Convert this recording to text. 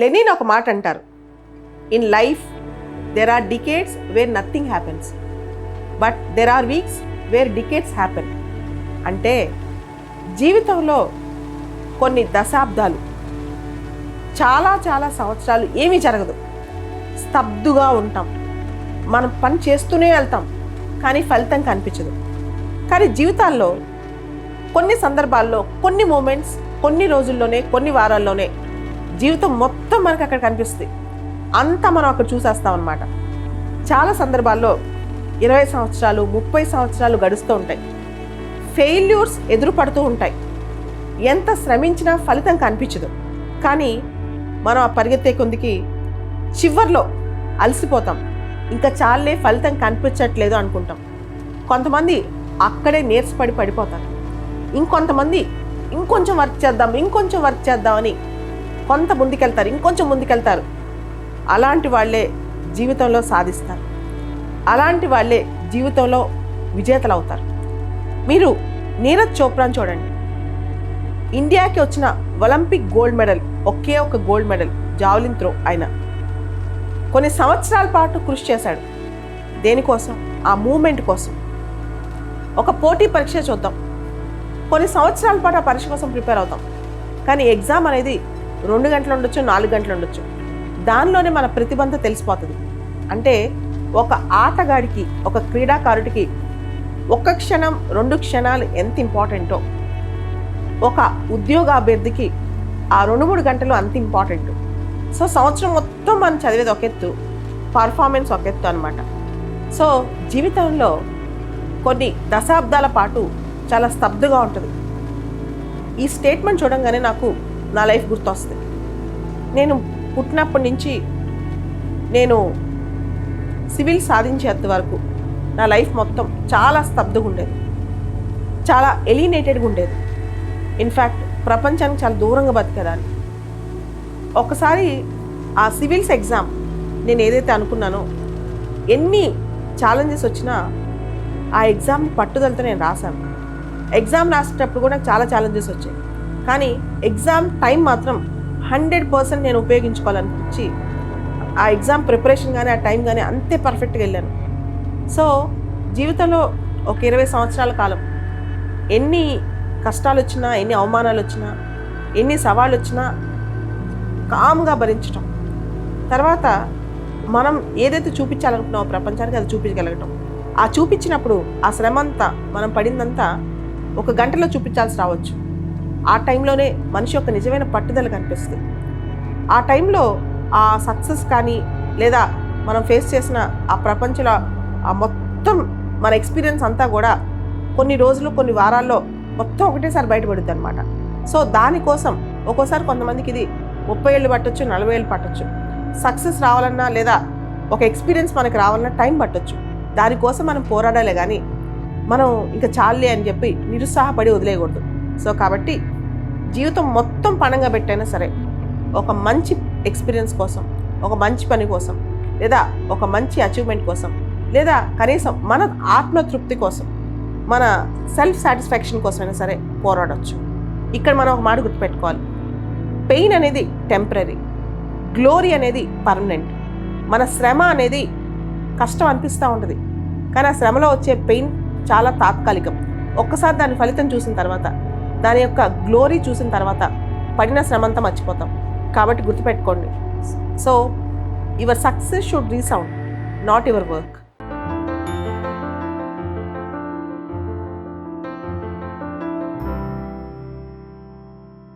Lenin ఒక మాట అంటారు, in life there are decades where nothing happens, but there are weeks where decades happen. అంటే జీవితంలో కొన్ని దశాబ్దాలు, చాలా చాలా సంవత్సరాలు ఏమీ జరగదు, స్తబ్దుగా ఉంటాం, మనం పని చేస్తూనే వెళ్తాం, కానీ ఫలితం కనిపించదు. కానీ జీవితాల్లో కొన్ని సందర్భాల్లో, కొన్ని మూమెంట్స్, కొన్ని రోజుల్లోనే, కొన్ని వారాల్లోనే జీవితం మొత్తం మనకు అక్కడ కనిపిస్తుంది. అంతా మనం అక్కడ చూసేస్తాం అన్నమాట. చాలా సందర్భాల్లో 20 సంవత్సరాలు 30 సంవత్సరాలు గడుస్తూ ఉంటాయి. ఫెయిల్యూర్స్ ఎదురుపడుతూ ఉంటాయి. ఎంత శ్రమించినా ఫలితం కనిపించదు. కానీ మనం ఆ పరిగెత్తే కొందికి చివర్లో అలసిపోతాం, ఇంకా చాలే ఫలితం కనిపించట్లేదు అనుకుంటాం. కొంతమంది అక్కడే నీరసపడి పడిపోతారు. ఇంకొంతమంది ఇంకొంచెం వర్క్ చేద్దామని కొంత ముందుకెళ్తారు, ఇంకొంచెం ముందుకెళ్తారు. అలాంటి వాళ్ళే జీవితంలో సాధిస్తారు. అలాంటి వాళ్ళే జీవితంలో విజేతలు అవుతారు. మీరు నీరజ్ చోప్రాని చూడండి. ఇండియాకి వచ్చిన ఒలింపిక్ గోల్డ్ మెడల్, ఒకే ఒక గోల్డ్ మెడల్ జావలిన్ త్రో. ఆయన కొన్ని సంవత్సరాల పాటు కృషి చేశాడు. దేనికోసం? ఆ మూమెంట్ కోసం. ఒక పోటీ పరీక్ష చూద్దాం, కొన్ని సంవత్సరాల పాటు ఆ పరీక్ష కోసం ప్రిపేర్ అవుతాం. కానీ ఎగ్జామ్ అనేది 2 గంటలు ఉండొచ్చు, 4 గంటలు ఉండొచ్చు. దానిలోనే మన ప్రతిభంతా తెలిసిపోతుంది. అంటే ఒక ఆటగాడికి, ఒక క్రీడాకారుడికి 1 క్షణం 2 క్షణాలు ఎంత ఇంపార్టెంటో, ఒక ఉద్యోగ అభ్యర్థికి ఆ 2-3 గంటలు అంత ఇంపార్టెంట్. సో సంవత్సరం మొత్తం మనం చదివేది ఒక ఎత్తు, పర్ఫార్మెన్స్ ఒక ఎత్తు అనమాట. సో జీవితంలో కొన్ని దశాబ్దాల పాటు చాలా స్తబ్దుగా ఉంటుంది. ఈ స్టేట్మెంట్ చూడంగానే నాకు నా లైఫ్ గుర్తొస్తుంది. నేను పుట్టినప్పటి నుంచి నేను సివిల్ సాధించేంత వరకు నా లైఫ్ మొత్తం చాలా స్తబ్దుగా ఉండేది, చాలా ఎలినేటెడ్గా ఉండేది. ఇన్ఫ్యాక్ట్ ప్రపంచానికి చాలా దూరంగా బతికేదాన్ని. ఒకసారి ఆ సివిల్స్ ఎగ్జామ్ నేను ఏదైతే అనుకున్నానో, ఎన్ని ఛాలెంజెస్ వచ్చినా ఆ ఎగ్జామ్ని పట్టుదలతో నేను రాశాను. ఎగ్జామ్ రాసేటప్పుడు కూడా నాకు చాలా ఛాలెంజెస్ వచ్చాయి. కానీ ఎగ్జామ్ టైం మాత్రం 100% నేను ఉపయోగించుకోవాలనిపించి ఆ ఎగ్జామ్ ప్రిపరేషన్ కానీ, ఆ టైం కానీ అంతే పర్ఫెక్ట్గా వెళ్ళాను. సో జీవితంలో ఒక 20 సంవత్సరాల కాలం ఎన్ని కష్టాలు వచ్చినా, ఎన్ని అవమానాలు వచ్చినా, ఎన్ని సవాళ్ళు వచ్చినా కామ్గా భరించటం, తర్వాత మనం ఏదైతే చూపించాలనుకున్నామో ప్రపంచానికి అది చూపించగలగటం. ఆ చూపించినప్పుడు ఆ శ్రమ అంతా, మనం పడిందంతా 1 గంటలో చూపించాల్సి రావచ్చు. ఆ టైంలోనే మనిషి యొక్క నిజమైన పట్టుదల కనిపిస్తుంది. ఆ టైంలో ఆ సక్సెస్ కానీ, లేదా మనం ఫేస్ చేసిన ఆ ప్రపంచంలో ఆ మొత్తం మన ఎక్స్పీరియన్స్ అంతా కూడా కొన్ని రోజులు, కొన్ని వారాల్లో మొత్తం ఒకటేసారి బయటపడుద్ది అనమాట. సో దానికోసం ఒక్కోసారి కొంతమందికి ఇది 30 ఏళ్ళు పట్టొచ్చు, 40 ఏళ్ళు పట్టొచ్చు. సక్సెస్ రావాలన్నా, లేదా ఒక ఎక్స్పీరియన్స్ మనకి రావాలన్నా టైం పట్టొచ్చు. దానికోసం మనం పోరాడాలే కానీ మనం ఇంకా చాలే అని చెప్పి నిరుత్సాహపడి వదిలేయకూడదు. సో కాబట్టి జీవితం మొత్తం పణంగా పెట్టైనా సరే ఒక మంచి ఎక్స్పీరియన్స్ కోసం, ఒక మంచి పని కోసం, లేదా ఒక మంచి అచీవ్మెంట్ కోసం, లేదా కనీసం మన ఆత్మతృప్తి కోసం, మన సెల్ఫ్ సాటిస్ఫాక్షన్ కోసమైనా సరే పోరాడవచ్చు. ఇక్కడ మనం ఒక మాట గుర్తుపెట్టుకోవాలి, పెయిన్ అనేది టెంపరీ, గ్లోరీ అనేది పర్మనెంట్. మన శ్రమ అనేది కష్టం అనిపిస్తూ ఉంటుంది, కానీ ఆ శ్రమలో వచ్చే పెయిన్ చాలా తాత్కాలికం. ఒక్కసారి దాని ఫలితం చూసిన తర్వాత, దాని యొక్క గ్లోరీ చూసిన తర్వాత పడిన శ్రమంతా మర్చిపోతాం. కాబట్టి గుర్తుపెట్టుకోండి. So your success should resound, not your work.